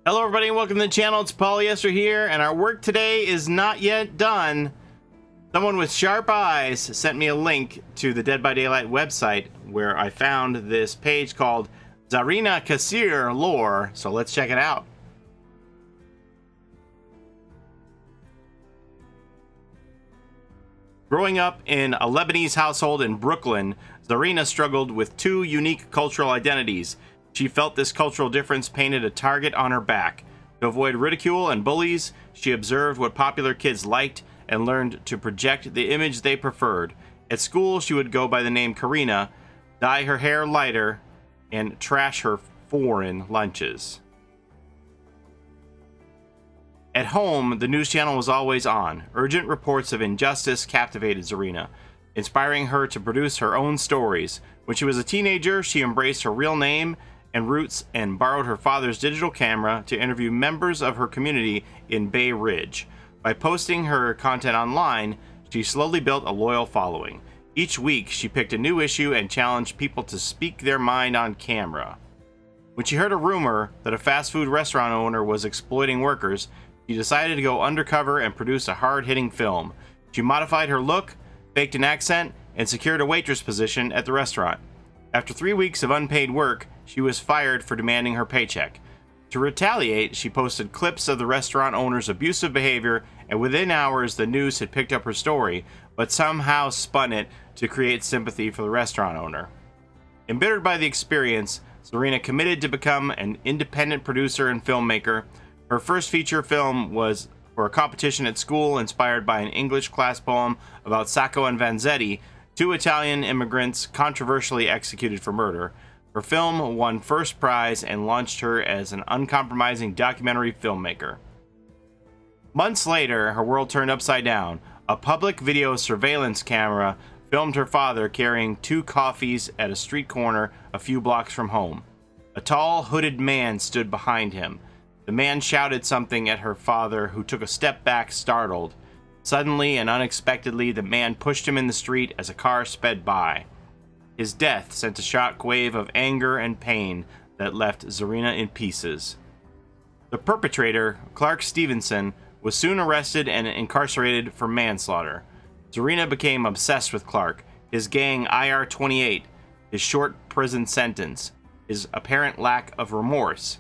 Hello everybody and welcome to the channel. It's Paulie, Esther here, and our work today is not yet done. Someone with sharp eyes sent me a link to the Dead by Daylight website where I found this page called Zarina Kassir Lore, so let's check it out. Growing up in a Lebanese household in Brooklyn, Zarina struggled with two unique cultural identities. She felt this cultural difference painted a target on her back. To avoid ridicule and bullies, she observed what popular kids liked and learned to project the image they preferred. At school, she would go by the name Karina, dye her hair lighter, and trash her foreign lunches. At home, the news channel was always on. Urgent reports of injustice captivated Zarina, inspiring her to produce her own stories. When she was a teenager, she embraced her real name and roots and borrowed her father's digital camera to interview members of her community in Bay Ridge. By posting her content online, she slowly built a loyal following. Each week, she picked a new issue and challenged people to speak their mind on camera. When she heard a rumor that a fast food restaurant owner was exploiting workers, she decided to go undercover and produce a hard-hitting film. She modified her look, faked an accent, and secured a waitress position at the restaurant. After 3 weeks of unpaid work, she was fired for demanding her paycheck. To retaliate, she posted clips of the restaurant owner's abusive behavior, and within hours the news had picked up her story, but somehow spun it to create sympathy for the restaurant owner. Embittered by the experience, Zarina committed to become an independent producer and filmmaker. Her first feature film was for a competition at school inspired by an English class poem about Sacco and Vanzetti, two Italian immigrants controversially executed for murder. Her film won first prize and launched her as an uncompromising documentary filmmaker. Months later, her world turned upside down. A public video surveillance camera filmed her father carrying two coffees at a street corner a few blocks from home. A tall, hooded man stood behind him. The man shouted something at her father, who took a step back, startled. Suddenly and unexpectedly, the man pushed him in the street as a car sped by. His death sent a shockwave of anger and pain that left Zarina in pieces. The perpetrator, Clark Stevenson, was soon arrested and incarcerated for manslaughter. Zarina became obsessed with Clark, his gang IR-28, his short prison sentence, his apparent lack of remorse.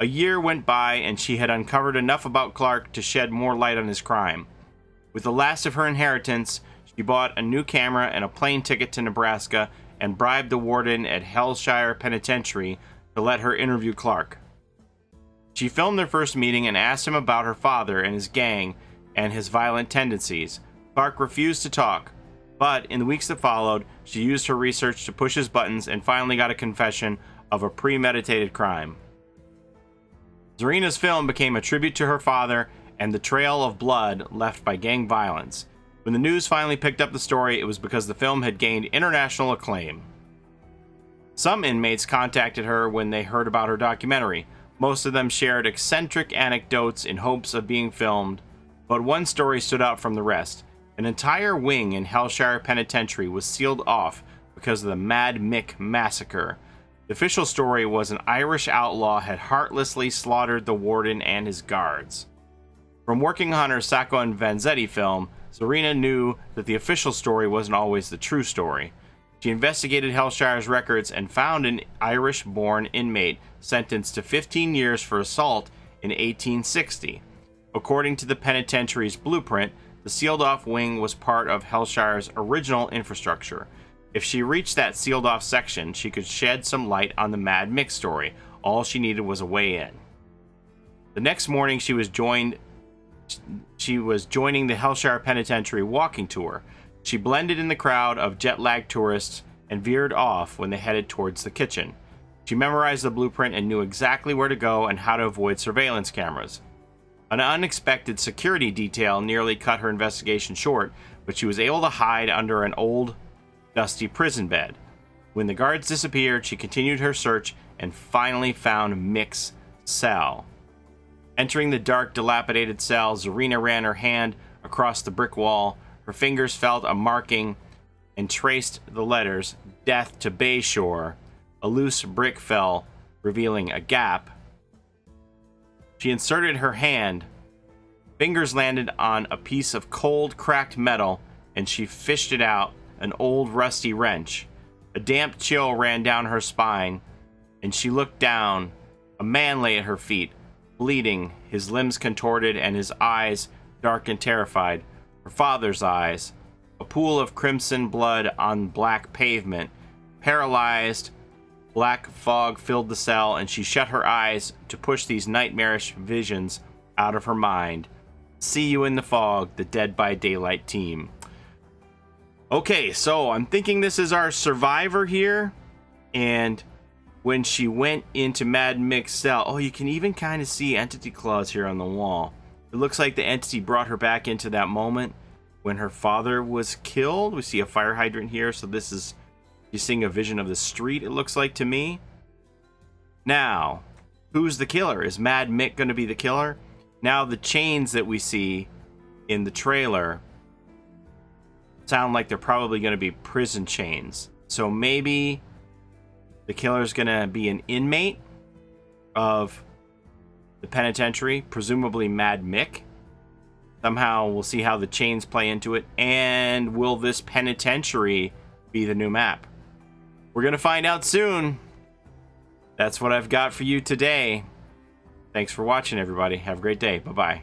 A year went by and she had uncovered enough about Clark to shed more light on his crime. With the last of her inheritance, she bought a new camera and a plane ticket to Nebraska and bribed the warden at Hellshire Penitentiary to let her interview Clark. She filmed their first meeting and asked him about her father and his gang and his violent tendencies. Clark refused to talk, but in the weeks that followed, she used her research to push his buttons and finally got a confession of a premeditated crime. Zarina's film became a tribute to her father and the trail of blood left by gang violence. When the news finally picked up the story, it was because the film had gained international acclaim. Some inmates contacted her when they heard about her documentary. Most of them shared eccentric anecdotes in hopes of being filmed, but one story stood out from the rest. An entire wing in Hellshire Penitentiary was sealed off because of the Mad Mick massacre. The official story was an Irish outlaw had heartlessly slaughtered the warden and his guards. From working on her Sacco and Vanzetti film, Zarina knew that the official story wasn't always the true story. She investigated Hellshire's records and found an Irish-born inmate sentenced to 15 years for assault in 1860. According to the penitentiary's blueprint, the sealed-off wing was part of Hellshire's original infrastructure. If she reached that sealed-off section, she could shed some light on the Mad Mick story. All she needed was a way in. The next morning, she was joining the Hellshire Penitentiary walking tour. She blended in the crowd of jet-lagged tourists and veered off when they headed towards the kitchen. She memorized the blueprint and knew exactly where to go and how to avoid surveillance cameras. An unexpected security detail nearly cut her investigation short, but she was able to hide under an old, dusty prison bed. When the guards disappeared, she continued her search and finally found Mick's cell. Entering the dark, dilapidated cell, Zarina ran her hand across the brick wall. Her fingers felt a marking and traced the letters, Death to Bayshore. A loose brick fell, revealing a gap. She inserted her hand. Fingers landed on a piece of cold, cracked metal, and she fished it out, an old, rusty wrench. A damp chill ran down her spine, and she looked down. A man lay at her feet, bleeding, his limbs contorted and his eyes dark and terrified. Her father's eyes. A pool of crimson blood on black pavement. Paralyzed, black fog filled the cell, and she shut her eyes to push these nightmarish visions out of her mind. See you in the fog, the Dead by Daylight team. Okay, so I'm thinking this is our survivor here, and when she went into Mad Mick's cell, oh, you can even kind of see entity claws here on the wall. It looks like the entity brought her back into that moment when her father was killed. We see a fire hydrant here, so this is, you're seeing a vision of the street, it looks like to me. Now, who's the killer? Is Mad Mick going to be the killer? Now, the chains that we see in the trailer sound like they're probably going to be prison chains. So maybe the killer's going to be an inmate of the penitentiary, presumably Mad Mick. Somehow we'll see how the chains play into it. And will this penitentiary be the new map? We're going to find out soon. That's what I've got for you today. Thanks for watching, everybody. Have a great day. Bye-bye.